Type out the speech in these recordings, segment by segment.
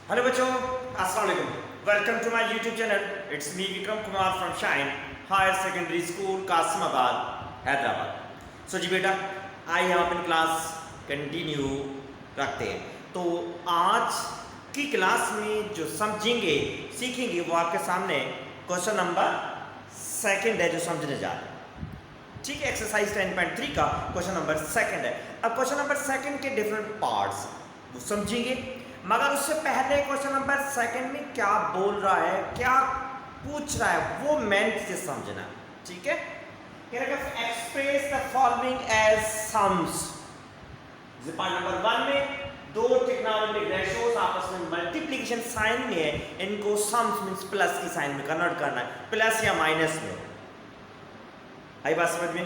Hello बच्चों, अस्सलाम वालेकुम। Welcome to my YouTube channel. It's me Vikram Kumar from Shine higher secondary school Kasimabad Hyderabad. So जी बेटा, आइए हम अपनी क्लास कंटिन्यू रखते हैं। तो आज की क्लास में जो समझेंगे सीखेंगे वो आपके सामने क्वेश्चन नंबर सेकंड है जो समझने जा रहे हैं। ठीक है, एक्सरसाइज 10.3 का क्वेश्चन नंबर सेकंड है। अब क्वेश्चन नंबर सेकंड के डिफरेंट पार्ट्स वो समझेंगे, मगर उससे पहले क्वेश्चन नंबर सेकंड में क्या बोल रहा है, क्या पूछ रहा है, वो मेन से समझना। ठीक है, express the following as sums. Part number 1 में दो ट्रिग्नोमेट्रिक रेशियोज आपस में मल्टीप्लिकेशन साइन में है, इनको सम्स मींस प्लस की साइन में कन्वर्ट करना है, प्लस या माइनस में। आई बात समझ में?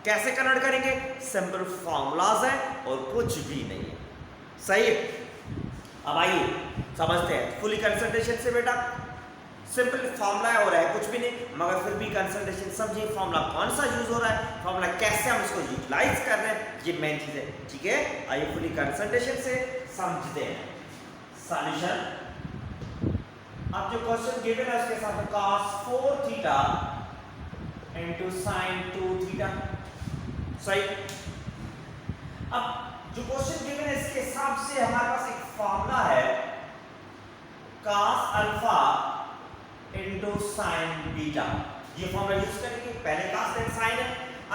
कैसे कन्वर्ट करेंगे? सिंपल फॉर्मूलाज है और कुछ भी नहीं है। सही है? अब आइए समझते हैं फुली कंसंट्रेशन से। बेटा सिंपल फॉर्मूला हो रहा है, कुछ भी नहीं, मगर फिर भी कंसंट्रेशन समझिए। फॉर्मूला कौन सा यूज हो रहा है, फॉर्मूला कैसे हम उसको यूटिलाइज कर रहे हैं, ये मेन चीज है। ठीक है, आइए फुली कंसंट्रेशन से समझते हैं सॉल्यूशन। अब जो क्वेश्चन गिवन है उसके साथ cos 4 theta into sin 2 theta. सही। अब जो क्वेश्चन गिवन है इसके हिसाब से हमारे पास एक फॉर्मूला है cos alpha into sin beta. ये फॉर्मूला यूज करेंगे। पहले cos देन sin है,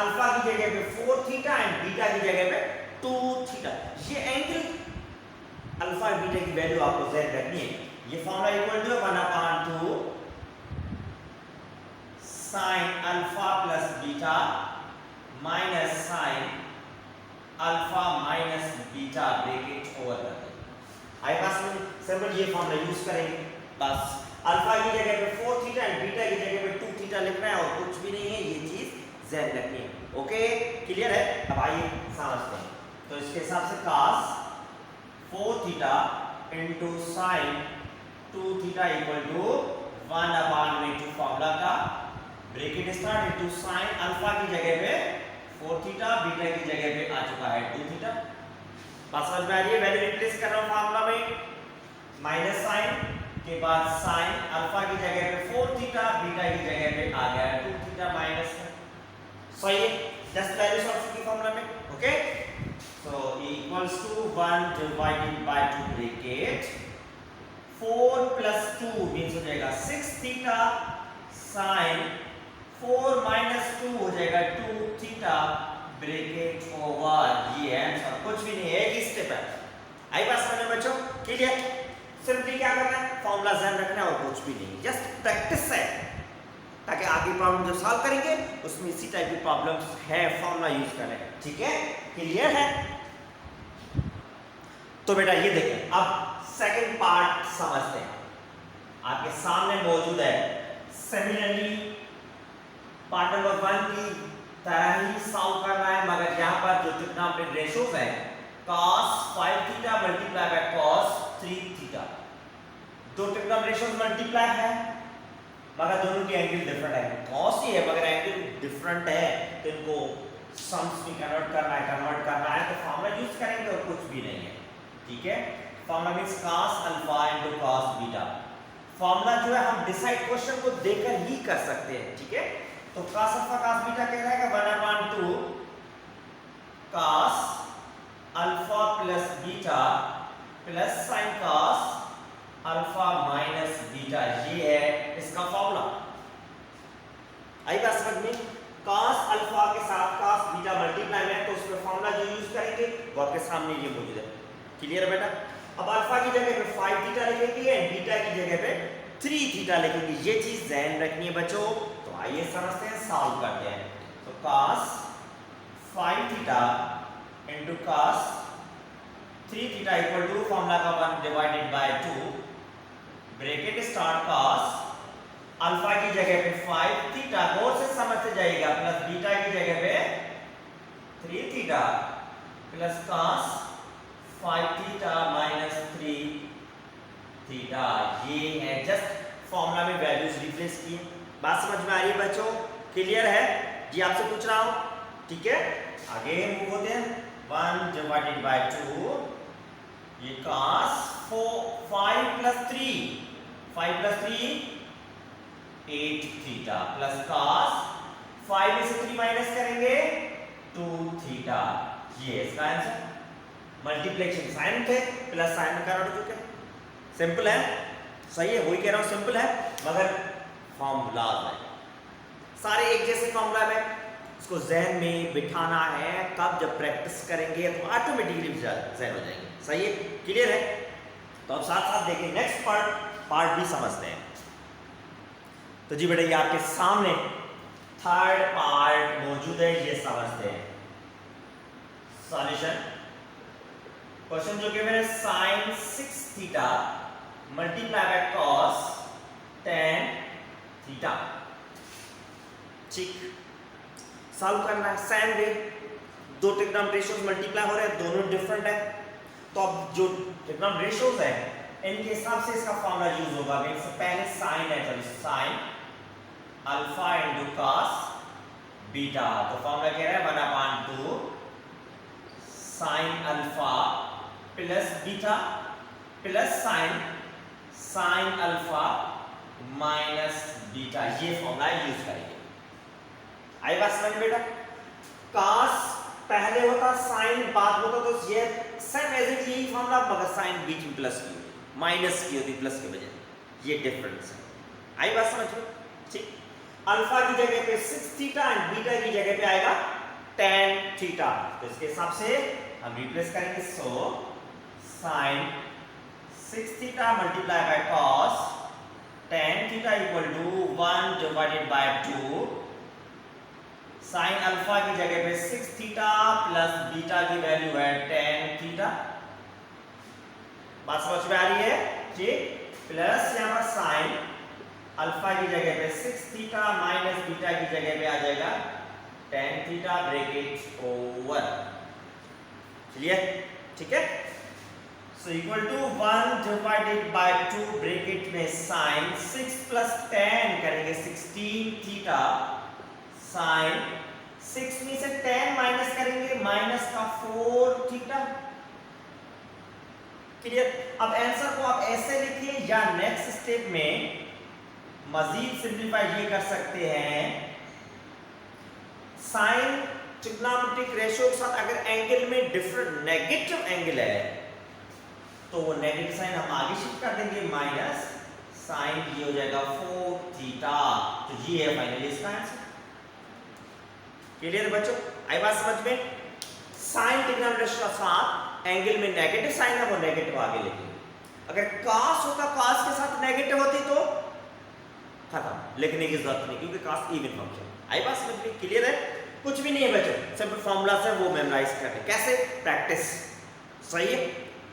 अल्फा की जगह पे 4 थीटा एंड बीटा की जगह पे 2 थीटा। ये एंगल अल्फा और बीटा की वैल्यू आपको ध्यान रखनी है। ये formula equal to 1/2 sin alpha plus beta minus sin alpha minus beta bracket over कर दें। आई पास में सिंपल ये फॉर्मूला यूज करेंगे। बस अल्फा की जगह पे 4 थीटा एंड बीटा की जगह पे 2 थीटा लिखना है और कुछ भी नहीं है, ये चीज ध्यान रखनी है। ओके, क्लियर है? अब आइए समझते हैं। तो इसके हिसाब से cos 4 theta into sin 2 theta equal to 1/2 formula का bracket start into sin alpha की जगह पे 4 थीटा, बीटा की जगह पे आ चुका है 2 थीटा। बात समझ में आ रही है? वैल्यू रिप्लेस कर रहा हूं फॉर्मूला में, माइनस साइन के बाद साइन अल्फा की जगह पे 4 थीटा, बीटा की जगह पे आ गया 2 थीटा माइनस। सही है? जस्ट वैल्यू सब्स्टिट्यूट फॉर्मूला में। Okay, so equals to 1 divided by 2 bracket 4 plus 2 means हो जाएगा 6 थीटा साइन 4 माइनस 2 हो जाएगा 2 थीटा ब्रैकेट ओवर। ये आंसर, कुछ भी नहीं है, एक ही स्टेप है। आई बात समझ में बच्चों? क्लियर? सिंपली क्या करना है, फॉर्मूला ध्यान रखना है और कुछ भी नहीं, जस्ट प्रैक्टिस है, ताकि आगे प्रॉब्लम जो सॉल्व करेंगे उसमें इसी टाइप की प्रॉब्लम्स है, फॉर्मूला यूज करना है। ठीक है, क्लियर है? तो बेटा ये देखें, अब सेकंड पार्ट समझते हैं। आपके सामने मौजूद है सिमिलरली पार्ट नंबर 1 की तरह ही सॉल्व करना है, मगर यहां पर जो ट्रिग्नोमेट्रिक रेशियोज है cos 5 theta multiply by cos 3 theta, दो ट्रिग्नोमेट्रिक रेशियोज मल्टीप्लाई है मगर दोनों के एंगल डिफरेंट है। cos ही है मगर एंगल डिफरेंट है, तो इनको सम्स में कन्वर्ट करना है तो फॉर्मूला यूज करेंगे और कुछ भी नहीं है। ठीक है, formula means cos alpha into cos beta. Formula जो है हम डिसाइड क्वेश्चन को देकर ही कर सकते हैं। ठीक है, तो cos अल्फा cos बीटा कह रहा है कि 1/2 cos alpha plus beta plus sin cos alpha minus beta, ये है इसका फॉर्मूला। आई बात समझ में? cos अल्फा के साथ cos बीटा मल्टीप्लाई में तो उसमें फॉर्मूला जो यूज करेंगे वो आपके सामने ये मौजूद है। क्लियर है बेटा? अब अल्फा की जगह पे 5 थीटा लिखेंगे एंड बीटा की जगह पे 3 थीटा लिखेंगे, ये चीज ध्यान रखनी है बच्चों। तो आइए समझते हैं, सॉल्व करते हैं। तो cos 5 theta into cos 3 theta equal to formula का 1 divided by 2 bracket start cos alpha की जगह पे 5 थीटा, गौर से समझते जाइएगा, प्लस बीटा की जगह पे 3 theta plus cos 5 theta minus 3 theta. ये है जस्ट फॉर्मूला में वैल्यूज रिप्लेस किए। बात समझ में आ रही है बच्चों? क्लियर है? जी आपसे पूछ रहा हूं। ठीक है, आगे मूव होते हैं। 1 डिवाइडेड बाय 2, ये cos 5 plus 3 8 theta plus cos 5 में से 3 माइनस करेंगे 2 थीटा। ये इसका आंसर। मल्टीप्लिकेशन साइन थे प्लस साइन में कन्वर्ट हो चुके हैं। सिंपल है, सही है, वही कह रहा हूं सिंपल है, मगर फॉर्मूलाज है सारे एक जैसे फॉर्मूला में। इसको जहन में बिठाना है, कब जब प्रैक्टिस करेंगे तो ऑटोमेटिकली जहन हो जाएंगे। सही है, क्लियर है। तो अब साथ साथ देखें नेक्स्ट पार्ट भी समझते हैं। तो जी बेटा ये आपके सामने थर्ड पार्ट मौजूद है, ये समझते हैं। सॉल्यूशन क्वेश्चन जो गिवन है sin 6 theta multiply by cos tan theta. ठीक, सॉल्व करना है। सेम वे, दो ट्रिग्नोमेट्रिक रेशियोज मल्टीप्लाई हो रहे हैं, दोनों डिफरेंट है। तो अब जो ट्रिग्नोमेट्रिक रेशियोज है इनके हिसाब से इसका फॉर्मूला यूज होगा। इससे पहले साइन है, चलिए sine alpha into cos beta. तो फॉर्मूला कह रहा है 1/2 sine alpha plus beta plus sine alpha minus beta. ये फॉर्मूला यूज करेंगे। आई बात समझ बेटा। cos पहले होता, साइन बाद होता, तो ये सेम एज इट यही फॉर्मूला, मगर साइन बीच में प्लस की होती, माइनस की होती प्लस के बजाय। ये डिफरेंस है। आई बात समझ में? ठीक, अल्फा की जगह पे 6 थीटा एंड बीटा की जगह पे आएगा tan थीटा। तो इसके हिसाब से हम रिप्लेस करेंगे। So sine 6 theta multiply by cos tan theta equal to 1 divided by 2 sine alpha की जगह पे 6 थीटा प्लस बीटा की वैल्यू है tan थीटा। बात समझ में आ रही है? ठीक, प्लस यहां पर साइन अल्फा की जगह पे 6 थीटा माइनस बीटा की जगह पे आ जाएगा tan theta bracket over. Clear? ठीक है। So equal to 1 divided by 2 bracket में साइन 6 प्लस tan करेंगे 16 थीटा साइन 6 में से tan माइनस करेंगे माइनस का 4 थीटा। क्लियर? अब आंसर को आप ऐसे लिखिए या नेक्स्ट स्टेप में मजीद सिंपलीफाई ये कर सकते हैं। साइन ट्रिग्नोमेट्रिक रेशियो के साथ अगर एंगल में डिफरेंट नेगेटिव एंगल है तो वो नेगेटिव साइन हम आगे शिफ्ट कर देंगे, माइनस साइन ये हो जाएगा 4 थीटा। तो ये है फाइनली इसका आंसर। क्लियर बच्चों? आई बात समझ में? साइन ट्रिग्नोमेट्रिक रेशियो के साथ एंगल में नेगेटिव साइन है, वो नेगेटिव आगे लिखेंगे। अगर cos होता, cos के साथ नेगेटिव होती तो खत्म, लिखने की जरूरत नहीं, क्योंकि cos इवन फंक्शन। आई बात समझ में? क्लियर है? कुछ भी नहीं है बच्चों, सिंपल फॉर्मूला से वो मेमोराइज करने। कैसे? प्रैक्टिस। सही है।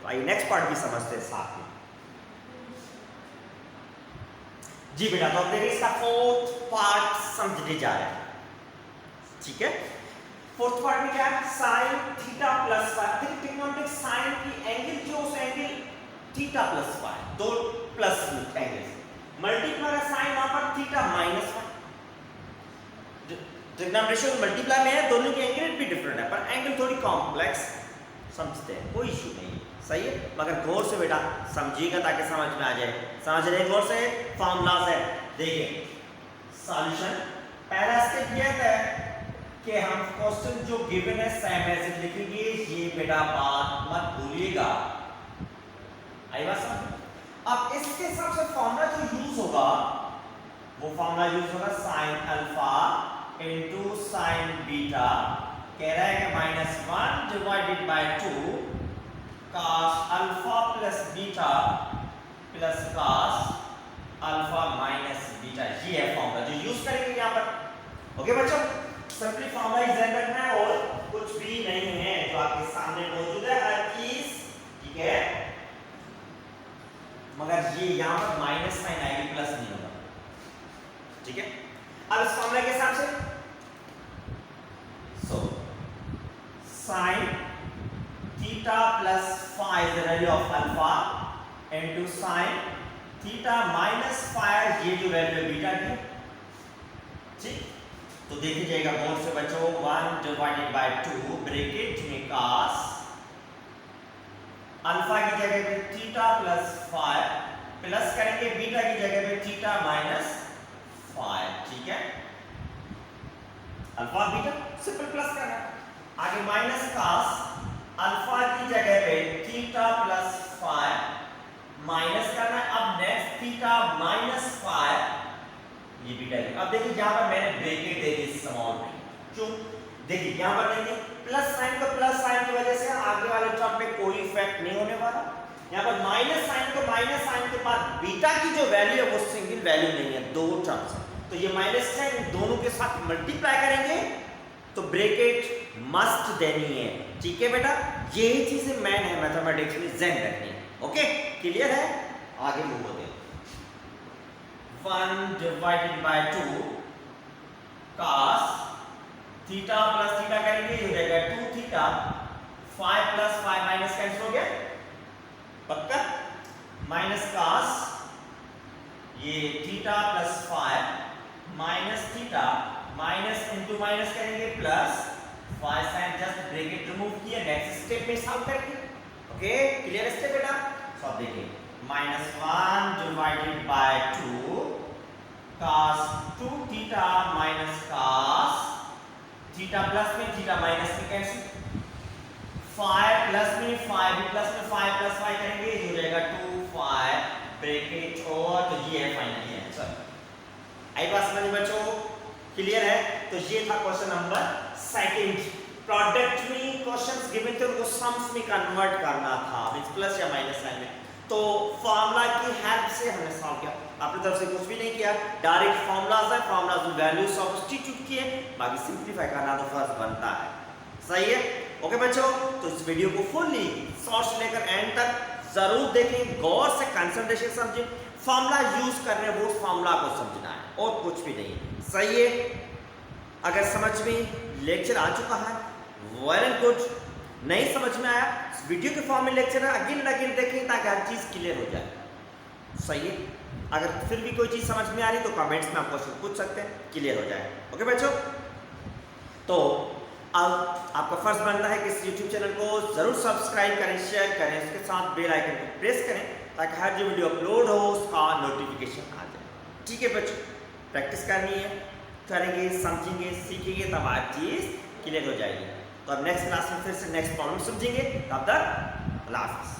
तो आइए नेक्स्ट पार्ट भी समझते हैं साथ में। जी बेटा, तो अब देखिए इसका फोर्थ पार्ट समझने जा रहे हैं। ठीक है, फोर्थ पार्ट में क्या है? Sine theta plus five. देखिए ट्रिग्नोमेट्रिक साइन की एंगल जो उस एंगल थीटा प्लस फाइव, दो प्लस एंगल मल्टीप्लाई साइन वहां पर theta minus five. Trigonometric ratio multiply में है, दोनों की एंगल भी डिफरेंट है, पर एंगल थोड़ी कॉम्प्लेक्स समझते हैं, कोई इशू नहीं। सही है, मगर गौर से बेटा समझिएगा ताकि समझ में आ जाए। समझ रहे हैं? गौर से फॉर्मूलाज है। देखिए सॉल्यूशन, पहला स्टेप ये है कि हम क्वेश्चन जो गिवन है सेम एज इट लिखेंगे। ये बेटा बात मत भूलिएगा। आई बात समझ? अब इसके हिसाब से फॉर्मूला जो यूज होगा वो फॉर्मूला यूज होगा sine alpha into sine beta. कह रहा है कि -1 divided by 2 cos alpha plus beta plus cos alpha minus beta. ये है फॉर्मूला जो यूज करेंगे यहां पर। ओके बच्चों, सिंपली फॉर्मूला ध्यान रखना है और कुछ भी नहीं है जो आपके सामने मौजूद है, हर चीज ठीक है, मगर ये यहां पर माइनस साइन आएगी, प्लस नहीं होगा। ठीक है, अब इस फॉर्मूला के हिसाब से sine theta plus five the value of alpha into sine theta minus five, ये जो वैल्यू है बीटा की। ठीक, तो देखिए जाएगा बोर्ड से बच्चों 1 डिवाइडेड बाय 2 ब्रैकेट में cos अल्फा की जगह पे थीटा प्लस 5 प्लस करेंगे बीटा की जगह पे थीटा माइनस 5, ठीक है। अल्फा बीटा सिंपल प्लस करना है। आगे माइनस कास अल्फा की जगह पे थीटा प्लस 5 माइनस करना है। अब नेक्स्ट थीटा माइनस 5 ये बीटा है। अब देखिए यहां पर मैंने ब्रैकेट दे दी स्मॉल में, क्यों? देखिए यहां पर देंगे प्लस साइन, तो प्लस साइन की वजह से आगे वाले टर्म में कोई इफेक्ट नहीं होने वाला। यहां पर माइनस साइन, तो माइनस साइन के बाद बीटा की जो वैल्यू है वो सिंगल वैल्यू नहीं है, दो टर्म्स है, तो ये माइनस साइन दोनों के साथ मल्टीप्लाई करेंगे तो ब्रैकेट मस्ट देनी है, ठीक है बेटा। यही चीजें मैन है मैथमेटिक्स में ध्यान रखनी है। ओके, क्लियर है? आगे मूव होते हैं। 1 divided by 2 cos theta plus theta करेंगे ये हो जाएगा 2 थीटा, 5 प्लस 5 माइनस कैंसिल हो गया पक्का, माइनस cos ये theta plus 5 minus theta minus into minus करेंगे plus 5 sin just bracket remove किया, नेक्स्ट स्टेप में सॉल्व करेंगे। ओके, क्लियर स्टेप बेटा? सॉल्व देखिए minus 1 divided by 2 cos 2 theta minus cos theta plus में थीटा माइनस में cancel, 5 plus में 5 plus में 5 प्लस 5 करेंगे ये हो जाएगा 2 5 ब्रैकेट और तो ये है फाइनली आंसर। आई बात समझ में बच्चों? क्लियर है? तो ये था क्वेश्चन नंबर सेकंड। प्रोडक्ट में क्वेश्चंस गिवन थे उनको सम्स में कन्वर्ट करना था, मींस प्लस या माइनस साइन में, तो फार्मूला की हेल्प से हमने सॉल्व किया। अपनी तरफ से कुछ भी नहीं किया, डायरेक्ट फार्मूलाज है, फार्मूलाज में वैल्यू सब्स्टिट्यूट किए, बाकी सिंपलीफाई करना तो फर्ज बनता है। सही है? ओके बच्चों, तो इस वीडियो को फुल्ली शॉर्ट से लेकर एंड तक जरूर देखें, गौर से कंसंट्रेशन समझें, फार्मूला यूज कर रहे हैं वो फार्मूला को समझना है और कुछ भी नहीं। सही है? अगर समझ में लेक्चर आ चुका है वेल एंड गुड, नहीं समझ में आया वीडियो के फॉर्म में लेक्चर है अगेन अगेन देखें ताकि हर चीज क्लियर हो जाए। सही है? अगर फिर भी कोई चीज समझ में आ रही तो कमेंट्स में आप क्वेश्चन पूछ सकते हैं, क्लियर हो जाए। ओके बच्चों, तो अब आपका फर्ज बनता है कि इस YouTube चैनल को जरूर सब्सक्राइब करें, शेयर करें, उसके साथ बेल आइकन को प्रेस करें ताकि हर जो वीडियो अपलोड हो उसका नोटिफिकेशन आ जाए। ठीक है बच्चों, प्रैक्टिस करनी है, करेंगे, समझेंगे, सीखेंगे तब हर चीज क्लियर हो जाएगी। तो अब नेक्स्ट क्लास में फिर से नेक्स्ट प्रॉब्लम समझेंगे, तब तक अल्लाह हाफिज़।